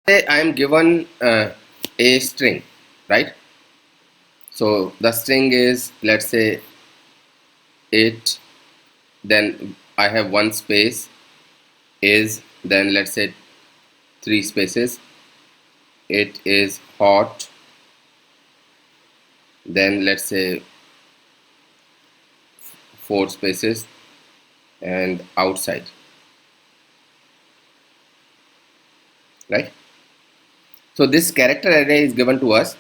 Say I am given a string, right? So the string is, let's say, it, then I have one space, is, then let's say three spaces, it is hot, then let's say four spaces, and outside, right? So this character array is given to us.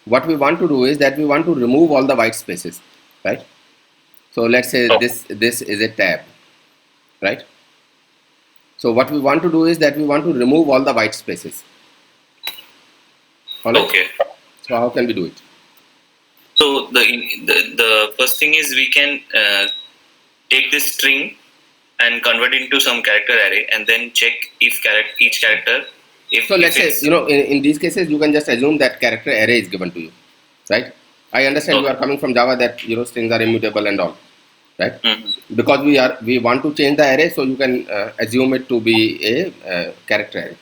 What we want to do is that we want to remove all the white spaces, right? So let's say this is a tab, right? So what we want to do is that we want to remove all the white spaces. All right? Okay. So how can we do it? So the first thing is we can take this string and convert it into some character array, and then check if each character, So let's say, in these cases, you can just assume that character array is given to you, right? I understand you are coming from Java that strings are immutable and all, right? Because we want to change the array, so you can assume it to be a character array.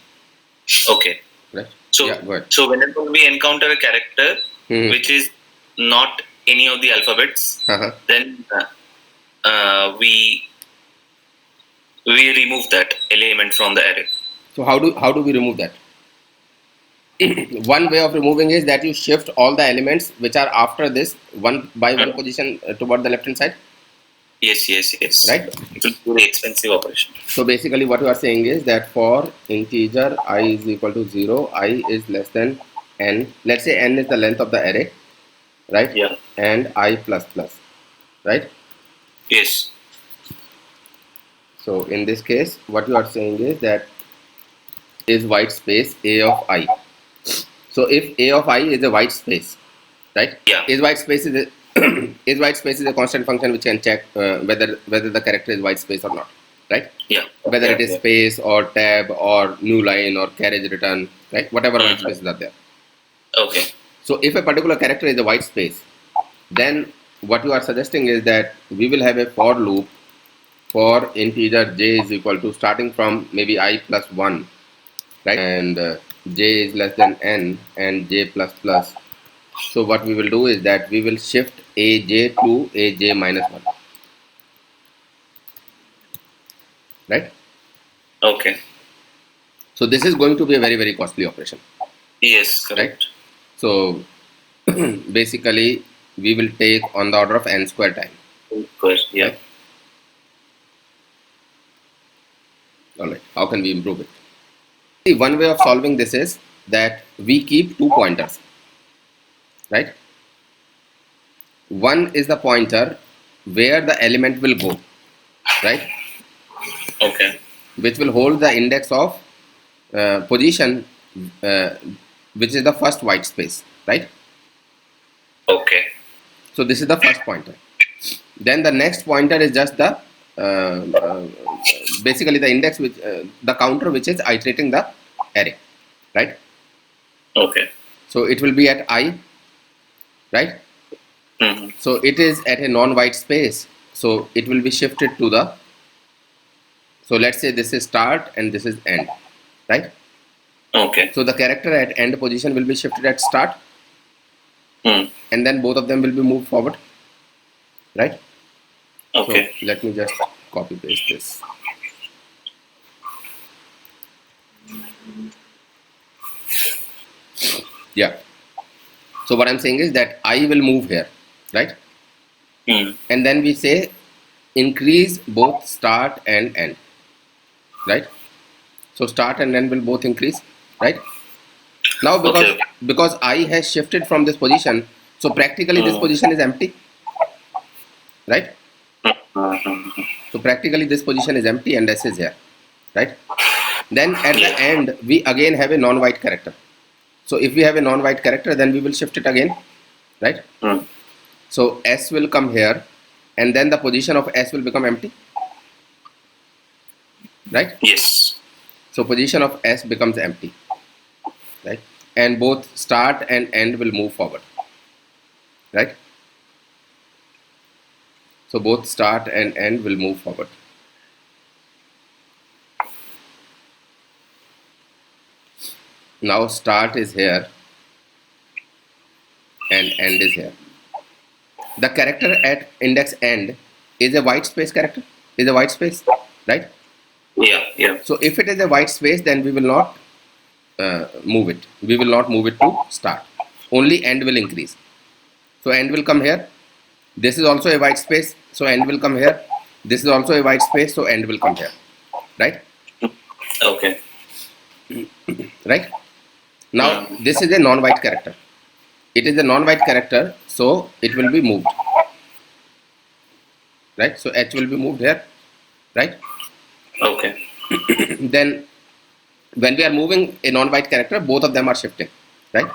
Okay. Right. So yeah, go ahead. So whenever we encounter a character which is not any of the alphabets, then we remove that element from the array. So how do we remove that? One way of removing is that you shift all the elements which are after this one by one position toward the left hand side. Yes. Right. It will be a very expensive operation. So basically what you are saying is that for integer I is equal to 0, I is less than n. Let's say n is the length of the array, right? Yeah. And I plus plus, right? Yes. So in this case, what you are saying is that is white space a of I. So if a of I is a white space, right? Yeah. Is white space is a is white space is a constant function which can check whether the character is white space or not, right? Yeah. Whether it is space or tab or new line or carriage return, right? Whatever white spaces are there. Okay. So if a particular character is a white space, then what you are suggesting is that we will have a for loop for integer j is equal to starting from maybe I plus 1, right? And j is less than n and j plus plus. So what we will do is that we will shift aj to aj minus 1, right? Okay. So this is going to be a very, very costly operation. Yes, correct. Right? So basically we will take on the order of n square time. Yeah. Right? All right. How can we improve it? See, one way of solving this is that we keep two pointers, right? One is the pointer where the element will go, right? Okay. Which will hold the index of position, which is the first white space, right? Okay. So this is the first pointer. Then the next pointer is just the basically the index which the counter which is iterating the array, right? Okay. So it will be at I, right? So it is at a non-white space, so it will be shifted to the, so let's say this is start and this is end, right? Okay. So the character at end position will be shifted at start, and then both of them will be moved forward, right? Okay. So let me just copy paste this. Yeah. So what I'm saying is that I will move here, right? And then we say increase both start and end, right? So start and end will both increase, right? Now because I has shifted from this position, so practically this position is empty, right? So practically this position is empty and S is here, right? Then at the end we again have a non-white character. So if we have a non-white character, then we will shift it again, right? So S will come here, and then the position of S will become empty, right? Yes. So position of S becomes empty, right? And both start and end will move forward, right? So both start and end will move forward. Now start is here and end is here. The character at index end is a white space character, is a white space, right? Yeah. So if it is a white space, then we will not move it. We will not move it to start. Only end will increase. So end will come here. This is also a white space, so end will come here. This is also a white space, so end will come here, right? Okay. Right? Now this is a non-white character. It is a non-white character, so it will be moved, right? So H will be moved here, right? Okay. Then when we are moving a non-white character, both of them are shifting, right?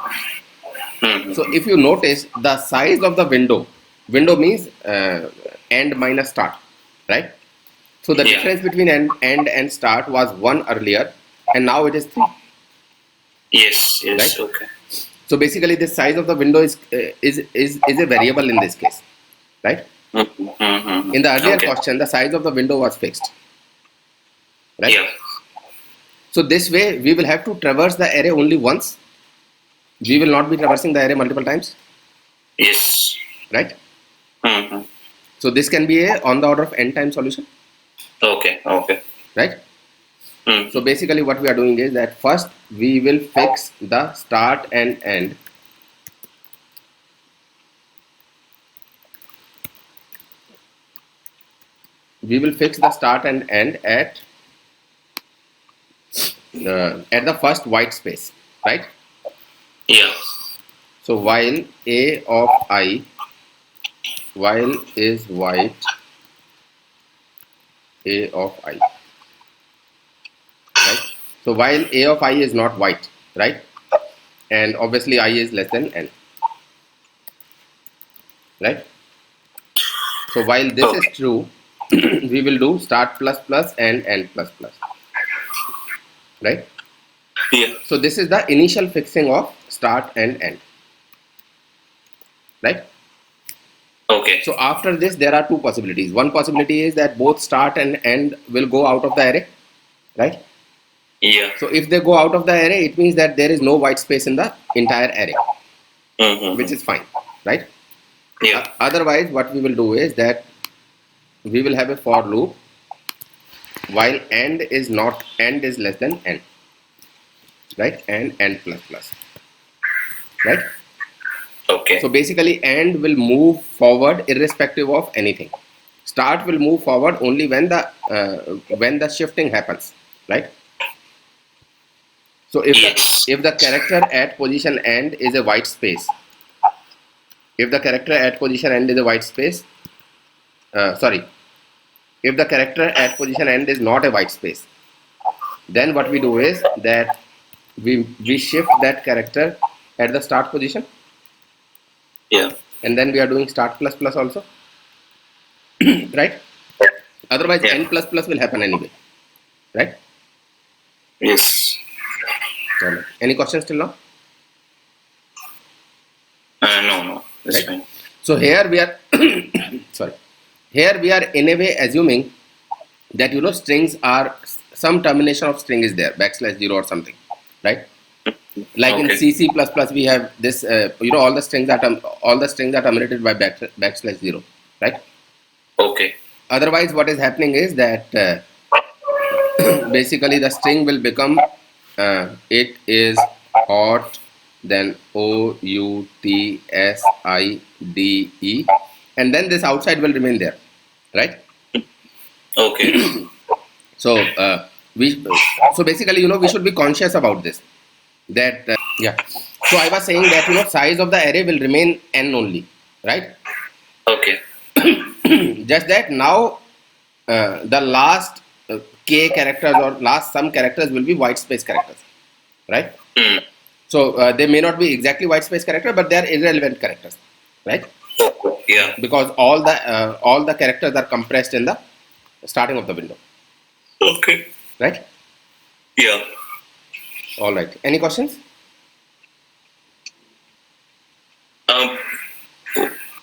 So if you notice, the size of the window means end minus start, right? So the difference between end and start was 1 earlier, and now it is 3. Yes. Right? Okay. So basically, the size of the window is a variable in this case, right? In the earlier question, the size of the window was fixed, right? Yeah. So this way, we will have to traverse the array only once. We will not be traversing the array multiple times, Yes. right? So this can be a on the order of n time solution, Okay. right? So basically what we are doing is that first we will fix the start and end. We will fix the start and end at the first white space, right? Yeah. So while a of I, while is white, a of I, right? So while a of I is not white, right? And obviously I is less than n, right? So while this is true, we will do start plus plus and end plus plus, right? Yeah. So this is the initial fixing of start and end, right? Okay. So after this, there are two possibilities. One possibility is that both start and end will go out of the array, right? Yeah. So if they go out of the array, it means that there is no white space in the entire array, which is fine, right? Yeah. Otherwise, what we will do is that we will have a for loop while end is less than n, right? And n plus plus, right? Okay. So basically, end will move forward irrespective of anything. Start will move forward only when the shifting happens, right? So if the character at position end is a white space, if the character at position end is a white space, if the character at position end is not a white space, then what we do is that we shift that character at the start position. Yeah. And then we are doing start plus plus also, right? Otherwise, n plus plus will happen anyway, right? Yes. Any questions till now? No. That's Right. fine. So here we are, here we are in a way assuming that strings are some termination of string is there, \0 or something, right? Like in C, C++, we have this, all the strings are terminated by \0, right? Okay. Otherwise, what is happening is that basically the string will become it is hot, then OUTSIDE, and then this outside will remain there, right? Okay. So so basically, we should be conscious about this. That So I was saying that size of the array will remain n only, right? Okay. Just that now the last k characters or last some characters will be white space characters, right? So they may not be exactly white space character, but they are irrelevant characters, right? Yeah. Because all the characters are compressed in the starting of the window, Okay. right? Yeah. All right. Any questions?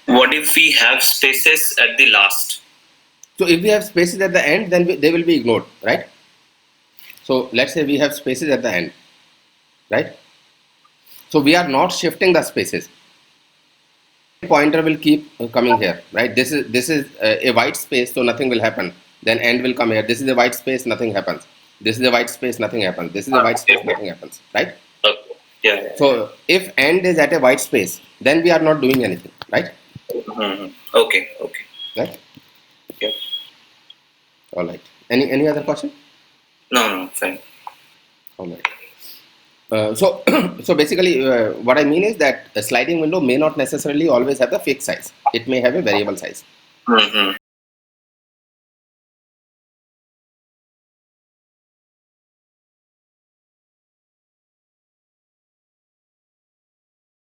What if we have spaces at the last? So if we have spaces at the end, then they will be ignored, right? So let's say we have spaces at the end, right? So we are not shifting the spaces. Pointer will keep coming here, right? This is a white space, so nothing will happen. Then end will come here. This is a white space, nothing happens. This is a white space, nothing happens. This is a white space, nothing happens, right? Okay. Yeah. So if end is at a white space, then we are not doing anything, right? Okay. Okay. Right? Yeah. All right. Any other question? No, fine. All right. So so basically, what I mean is that a sliding window may not necessarily always have the fixed size. It may have a variable size.